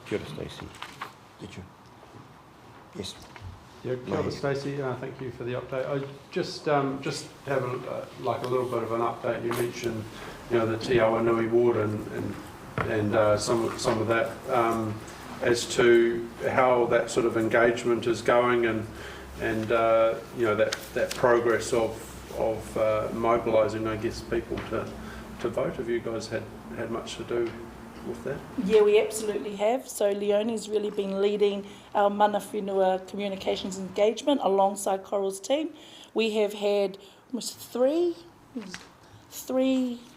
Kia ora, Stacey. Did you? Yes. Yeah, kia ora, Stacey. Thank you for the update. I just have a little bit of an update. You mentioned, the Te Awanui ward and some of that. As to how that sort of engagement is going, and that progress of mobilising, I guess, people to vote. Have you guys had much to do with that? Yeah, we absolutely have. So Leonie's really been leading our mana whenua communications engagement alongside Coral's team. We have had almost three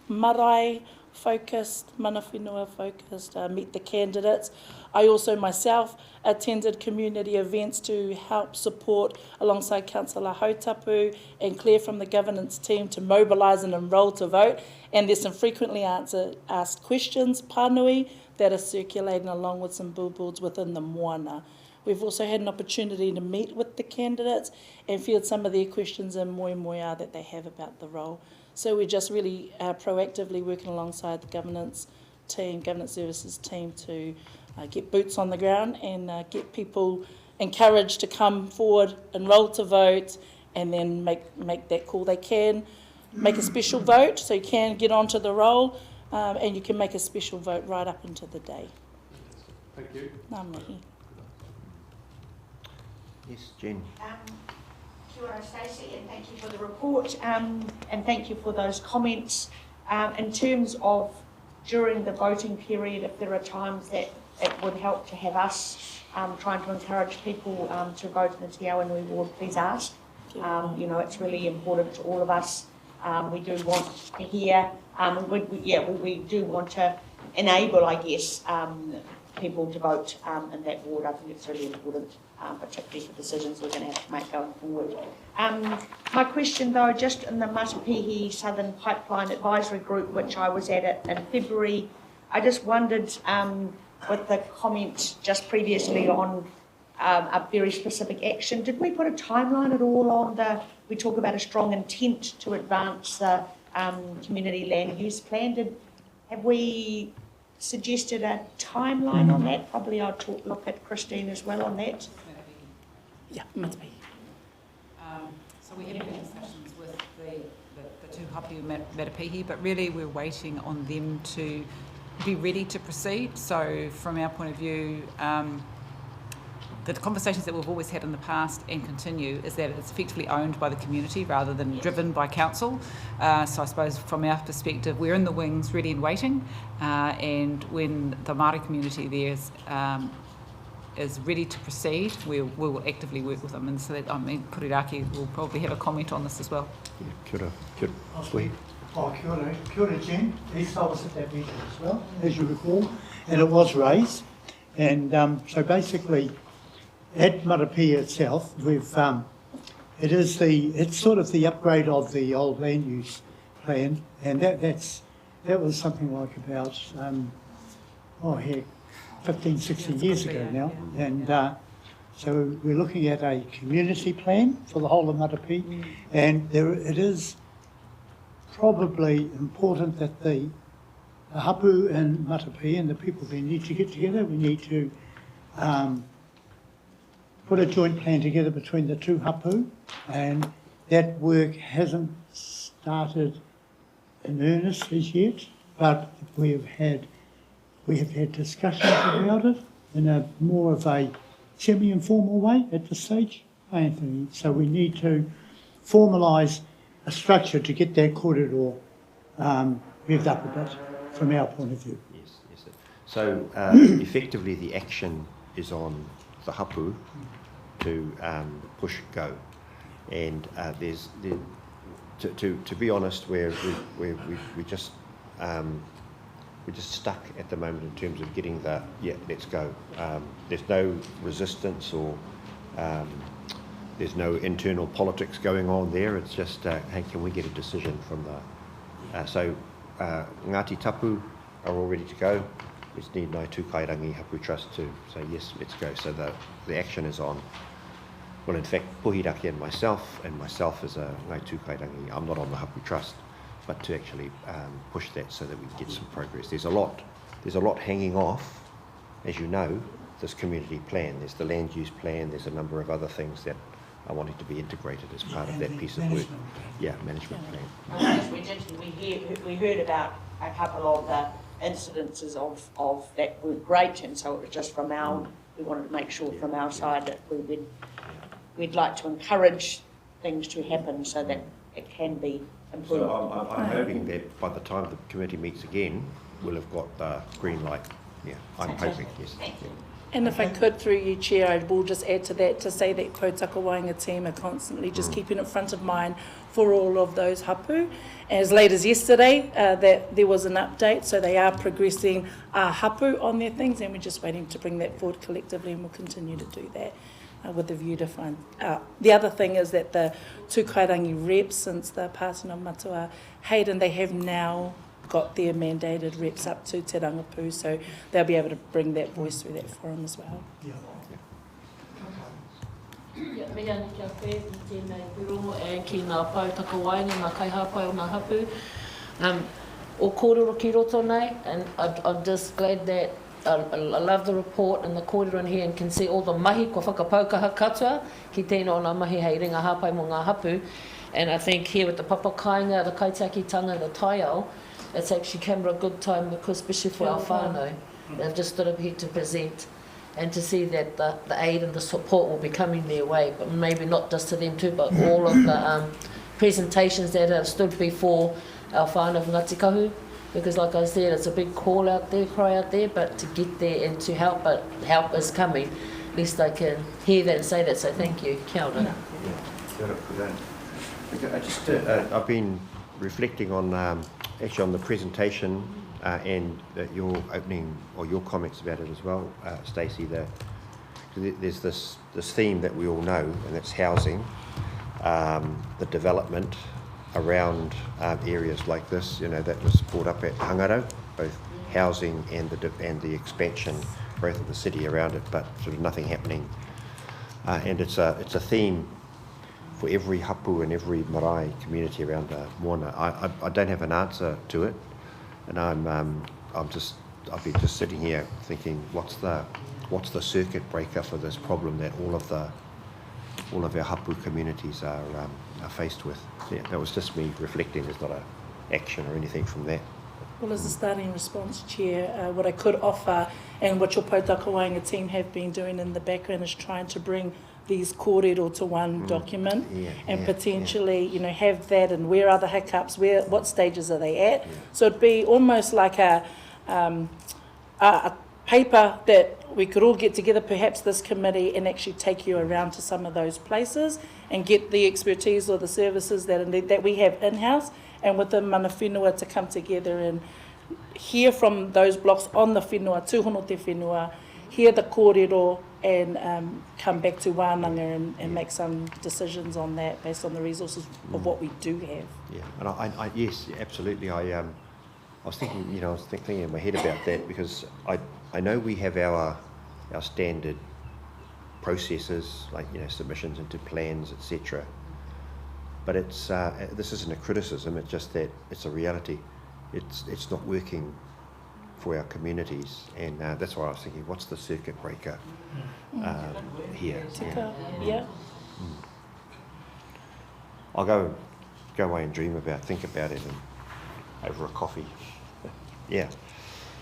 marae focused, mana whenua focused, meet the candidates. I also myself attended community events to help support alongside Councillor Hautapu and Claire from the governance team to mobilise and enrol to vote. And there's some frequently asked questions, pānui, that are circulating along with some billboards within the moana. We've also had an opportunity to meet with the candidates and field some of their questions and moe that they have about the role. So we're just really proactively working alongside the governance team, governance services team, to get boots on the ground and get people encouraged to come forward, enrol to vote, and then make that call. They can make a special vote, so you can get onto the roll, and you can make a special vote right up into the day. Thank you. Ngā mihi. Yes, Jen. Kia ora, Stacey, and thank you for the report, and thank you for those comments. In terms of during the voting period, if there are times that it would help to have us trying to encourage people to vote in the Te Awanui ward, please ask. You know, it's really important to all of us. We do want to hear, we do want to enable, I guess, people to vote in that ward. I think it's really important, particularly for decisions we're going to have to make going forward. My question though, just in the Matapihi Southern Pipeline Advisory Group, which I was at in February, I just wondered, with the comment just previously on a very specific action, did we put a timeline at all on we talk about a strong intent to advance the community land use plan. Have we suggested a timeline on that? Probably I'll look at Christine as well on that. Yeah, Matapihi. So we had discussions with the two hapu Matapihi, but really we're waiting on them to be ready to proceed. So from our point of view, the conversations that we've always had in the past and continue is that it's effectively owned by the community rather than driven by council. So I suppose from our perspective, we're in the wings ready and waiting, and when the Māori community there is ready to proceed, we will actively work with them. And so that, I mean, Puriraki will probably have a comment on this as well. Yeah, kia ora. Kia ora. Kia ora, Jen. Yes, I was at that meeting as well, as you recall, and it was raised. And so basically, at Matapihi itself, it's sort of the upgrade of the old land use plan, and that was something like about 15, 16 years ago now, and so we're looking at a community plan for the whole of Matapihi, and it is probably important that the hapu and Matapihi and the people there need to get together. We need to put a joint plan together between the two hapu, and that work hasn't started in earnest as yet, but we have had discussions about it in a more of a semi-informal way at this stage, Anthony. So we need to formalise a structure to get that corridor revved up a bit from our point of view. Yes. So effectively the action is on the hapu to push go, and to be honest, we just stuck at the moment in terms of getting let's go. There's no resistance or there's no internal politics going on there. It's just hey, can we get a decision from the so Ngāti Tapu are all ready to go. We just need Ngāi Tūkairangi Hapu Trust to say yes, let's go. So the action is on. Well, in fact, Puhiraki and myself as a Ngāi Tūkairangi, I'm not on the Hapu Trust, but to actually push that so that we get some progress. There's a lot hanging off, as you know, this community plan. There's the land use plan. There's a number of other things that are wanting to be integrated as part of that piece of work. Yeah, management plan. We heard about a couple of the incidences of that weren't great, and so it was just from we wanted to make sure from our side that we'd like to encourage things to happen so that it can be improved. So I'm hoping that by the time the committee meets again, we'll have got the green light. Yeah, I'm hoping, yes. Yeah. And if I could, through you, Chair, I will just add to that to say that Kotaka Wainga team are constantly just keeping it front of mind for all of those hapu. As late as yesterday, that there was an update, so they are progressing hapu on their things, and we're just waiting to bring that forward collectively, and we'll continue to do that with the view to find out. The other thing is that the Tūkairangi reps, since the passing of Matua Hayden, they have now got their mandated reps up to Te Rangapu, so they'll be able to bring that voice through that forum as well. Mea ni kia koe i tēnei piro e ki ngā pautaka wainga, ngā kaihāpai o ngā hapu. O kōrero ki roto nei, and I'm just glad that I love the report and the kōrero in here and can see all the mahi ko whakapaukaha katoa ki tēnā o ngā mahi hei ringa hāpai mo ngā hapu. And I think here with the papakainga, the kaitakitanga, the taiao, it's actually came at a good time because especially for our whānau, they've just stood up here to present and to see that the aid and the support will be coming their way, but maybe not just to them too, but all of the presentations that have stood before our whānau of Ngāti Kahu. Because like I said, it's a big call out there, cry out there, but to get there and to help, but help is coming. At least I can hear that and say that, so thank you. Kia ora. I've been reflecting on actually on the presentation and your opening or your comments about it as well, Stacey. There's this theme that we all know, and that's housing, the development around areas like this. You know, that was brought up at Tangata, both housing and the expansion, both of the city around it, but sort of nothing happening. And it's a theme for every hapu and every marae community around Moana. I don't have an answer to it, and I've been just sitting here thinking, what's the circuit breaker for this problem that all of our hapu communities are faced with. Yeah, that was just me reflecting. There's not an action or anything from that. Well, as a starting response, Chair, what I could offer and what your Pautaka Wāinga team have been doing in the background is trying to bring these kōrero to one document and potentially, you know, have that and where are the hiccups, what stages are they at. So it'd be almost like a paper that we could all get together, perhaps this committee, and actually take you around to some of those places and get the expertise or the services that we have in-house and with the mana whenua to come together and hear from those blocks on the whenua, tūhono te whenua, hear the kōrero and come back to wānanga and make some decisions on that based on the resources of what we do have. Yeah, and I yes, absolutely. I was thinking, you know, I was thinking in my head about that because I know we have our standard processes, like, you know, submissions into plans, etc. But it's this isn't a criticism. It's just that it's a reality. It's not working for our communities, and that's why I was thinking, what's the circuit breaker here? Yeah. I'll go away and think about it, and over a coffee. Yeah.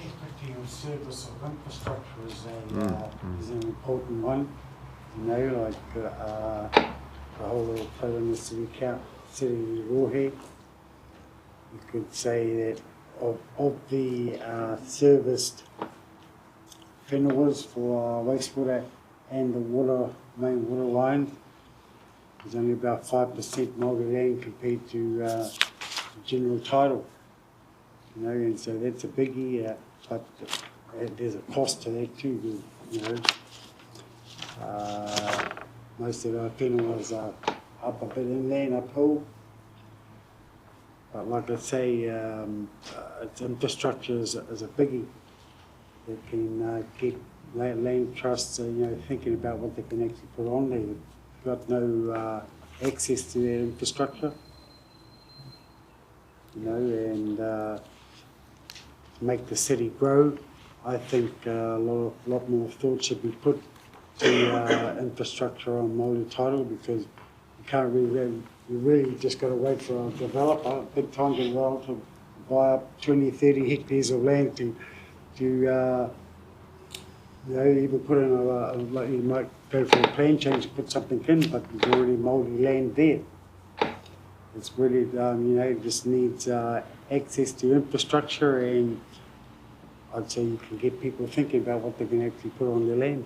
Equity and service of infrastructure is an important one. You know, like the whole of Tauranga City Rohe. You could say that of the serviced whenuas for wastewater and the main water line, there's only about 5% Māori land compared to the general title. You know, and so that's a biggie, but there's a cost to that too. You know, most of our whenuas are up a bit inland, uphill. But like I say, its infrastructure is a biggie that can get land trusts, you know, thinking about what they can actually put on there. They've got no access to that infrastructure, you know, and to make the city grow, I think a lot more thought should be put to infrastructure on Māori title, because you can't you really just got to wait for a developer, a big time developer, to buy up 20, 30 hectares of land to you know, even put in like you might go for a plan change to put something in, but there's already Māori land there. It's really, you know, it just needs access to infrastructure, and I'd say you can get people thinking about what they can actually put on their land.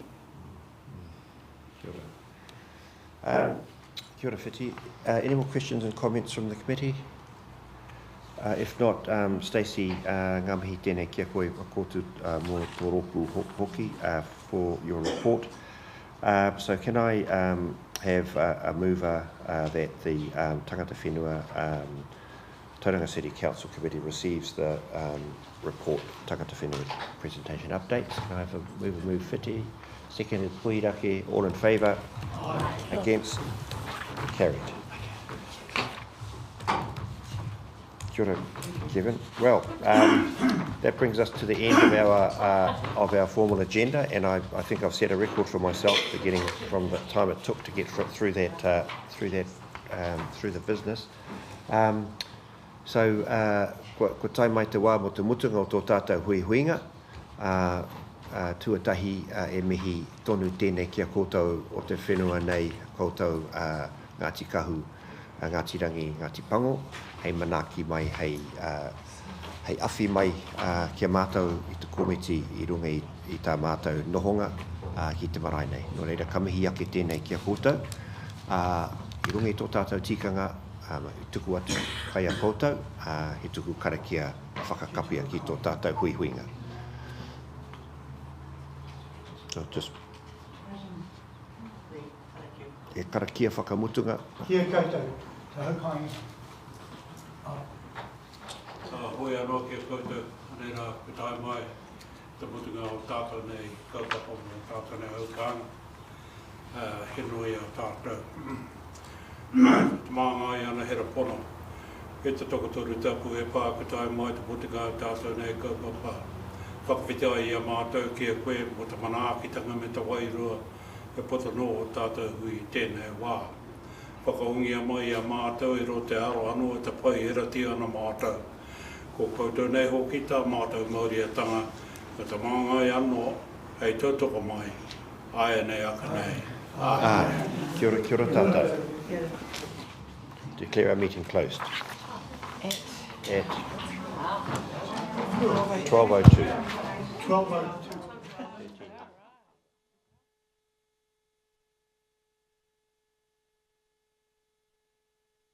Kia ora, Whiti. Any more questions and comments from the committee? If not, Stacey, ngā mihi tēnei kia koe kotu mō tō roku hoki for your report. So can I have a mover that the Tangata Whenua Tauranga City Council Committee receives the report, Tangata Whenua presentation updates? Can I have a mover move Whiti? Seconded Puhirake, all in favour? Aye. Against? Carried. Kia ora, Kevin. Well, that brings us to the end of our formal agenda, and I think I've set a record for myself for getting from the time it took to get through the business. So, ko tai mai te wā mo te mutunga o tō tātou hui huinga, tuatahi e mihi tonu tēnei kia koutou o te whenua nei koutou Ngāti Kahu, Ngāti Rangi, Ngāti Pango, hei manaki mai, hei awhi mai kia mātou i te komiti i runga i tā mātou nohonga ki te marae nei. Nō reira, ka mihi ake tēnei kia koutou. I runga i tō tātou tikanga, i tuku atu kai a koutou, he tuku karakia whakakapia ki tō tātou hui huinga. So just e karakia whakamutunga. Kia koutou, te haukai. Hoi anō kia koutou, anei rā, ko tai mai te mutunga o tātou nei kaupapa o tātou nei haukanga, he noi a tātou. Te māngai ana hera pono, e te tokotoru tapu e pā ko tai mai te mutunga o tātou nei kaupapa. Whakawhitai a mātou kia koe mo te manaakitanga me te wairua e poto no o tātou hui tēnei wā. Whakaungia mai a mātou i ro te aro anō e te pai herati ana mātou. Ko koutou nei hoki tā mātou mauriatanga, ko te māngai anō, hei tautoko mai, aia nei aka nei. Kia ora tātou. Declare our meeting closed. At 12:02. 12:02.